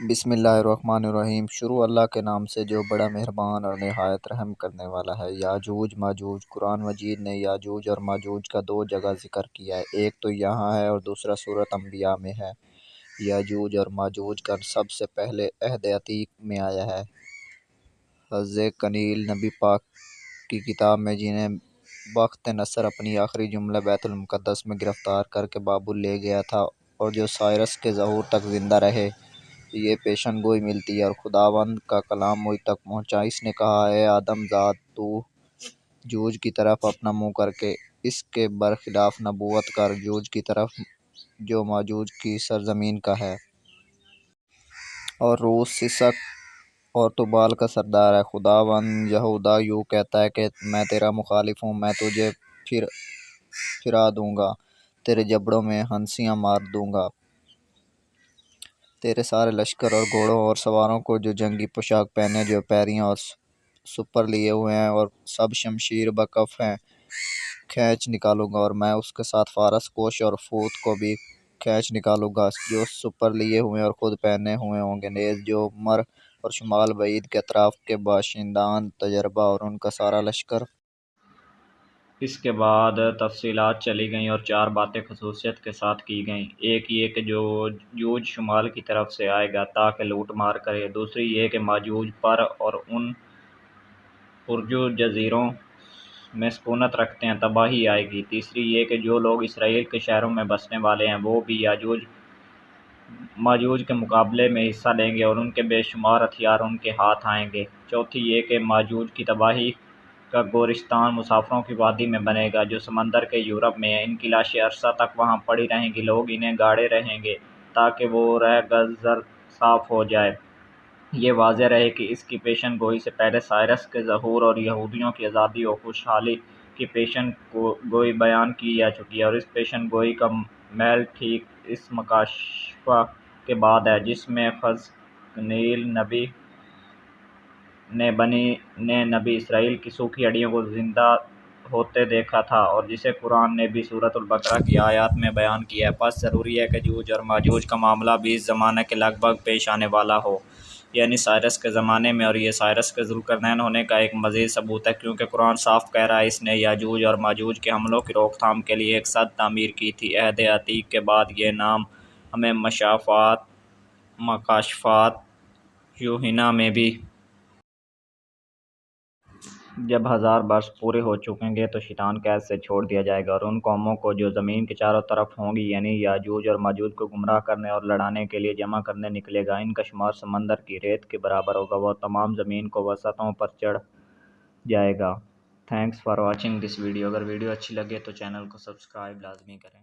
بسم اللہ الرحمن الرحیم۔ شروع اللہ کے نام سے جو بڑا مہربان اور نہایت رحم کرنے والا ہے۔ یاجوج ماجوج۔ قرآن مجید نے یاجوج اور ماجوج کا دو جگہ ذکر کیا ہے، ایک تو یہاں ہے اور دوسرا سورۃ انبیاء میں ہے۔ یاجوج اور ماجوج کا سب سے پہلے عہد عتیق میں آیا ہے۔ حضرت قلیل نبی پاک کی کتاب میں، جنہیں بخت نصر اپنی آخری جملہ بیت المقدس میں گرفتار کر کے بابل لے گیا تھا اور جو سائرس کے ظہور تک زندہ رہے، یہ پیشن گوئی ملتی ہے اور خداوند کا کلام مجھ تک پہنچا۔ اس نے کہا، اے آدم زاد، تو جوج کی طرف اپنا منہ کر کے اس کے برخلاف نبوت کر، جوج کی طرف جو ماجوج کی سرزمین کا ہے اور روس سسک اور تبال کا سردار ہے۔ خداوند یہوہ یوں کہتا ہے کہ میں تیرا مخالف ہوں، میں تجھے پھرا دوں گا، تیرے جبڑوں میں ہنسیاں مار دوں گا، تیرے سارے لشکر اور گھوڑوں اور سواروں کو جو جنگی پوشاک پہنے، جو پیریاں اور سپر لیے ہوئے ہیں اور سب شمشیر بکف ہیں، کھینچ نکالوں گا، اور میں اس کے ساتھ فارس کوش اور فوت کو بھی کھینچ نکالوں گا، جو سپر لیے ہوئے اور خود پہنے ہوئے ہوں گے، نیز جو مر اور شمال بعید کے اطراف کے باشندان تجربہ اور ان کا سارا لشکر۔ اس کے بعد تفصیلات چلی گئیں اور چار باتیں خصوصیت کے ساتھ کی گئیں۔ ایک یہ کہ جوج شمال کی طرف سے آئے گا تاکہ لوٹ مار کرے، دوسری یہ کہ ماجوج پر اور ان پرجو جزیروں میں سکونت رکھتے ہیں تباہی آئے گی، تیسری یہ کہ جو لوگ اسرائیل کے شہروں میں بسنے والے ہیں وہ بھی یاجوج ماجوج کے مقابلے میں حصہ لیں گے اور ان کے بے شمار ہتھیار ان کے ہاتھ آئیں گے، چوتھی یہ کہ ماجوج کی تباہی کا گورستان مسافروں کی وادی میں بنے گا جو سمندر کے یورپ میں ہے، ان کی لاشیں عرصہ تک وہاں پڑی رہیں گی، لوگ انہیں گاڑے رہیں گے تاکہ وہ رہ گزر صاف ہو جائے۔ یہ واضح رہے کہ اس کی پیشن گوئی سے پہلے سائرس کے ظہور اور یہودیوں کی آزادی و خوشحالی کی پیشن گوئی بیان کی جا چکی ہے، اور اس پیشن گوئی کا میل ٹھیک اس مکاشفہ کے بعد ہے جس میں حضقلیل نبی نے نبی اسرائیل کی سوکھی ہڈیوں کو زندہ ہوتے دیکھا تھا اور جسے قرآن نے بھی سورۃ البقرہ کی آیات میں بیان کیا ہے۔ پس ضروری ہے کہ جوج اور ماجوج کا معاملہ بھی اس زمانے کے لگ بھگ پیش آنے والا ہو، یعنی سائرس کے زمانے میں، اور یہ سائرس کے ذوالقرنین ہونے کا ایک مزید ثبوت ہے کیونکہ قرآن صاف کہہ رہا ہے اس نے یاجوج اور ماجوج کے حملوں کی روک تھام کے لیے ایک سد تعمیر کی تھی۔ عہد عتیق کے بعد یہ نام ہمیں مکاشفات یوحنا میں بھی جب 1000 برس پورے ہو چکیں گے تو شیطان قید سے چھوڑ دیا جائے گا اور ان قوموں کو جو زمین کے چاروں طرف ہوں گی، یعنی یاجوج اور ماجوج کو گمراہ کرنے اور لڑانے کے لیے جمع کرنے نکلے گا، ان کا شمار سمندر کی ریت کے برابر ہوگا، وہ تمام زمین کو وسعتوں پر چڑھ جائے گا۔ Thanks for watching this video. اگر ویڈیو اچھی لگے تو چینل کو سبسکرائب لازمی کریں۔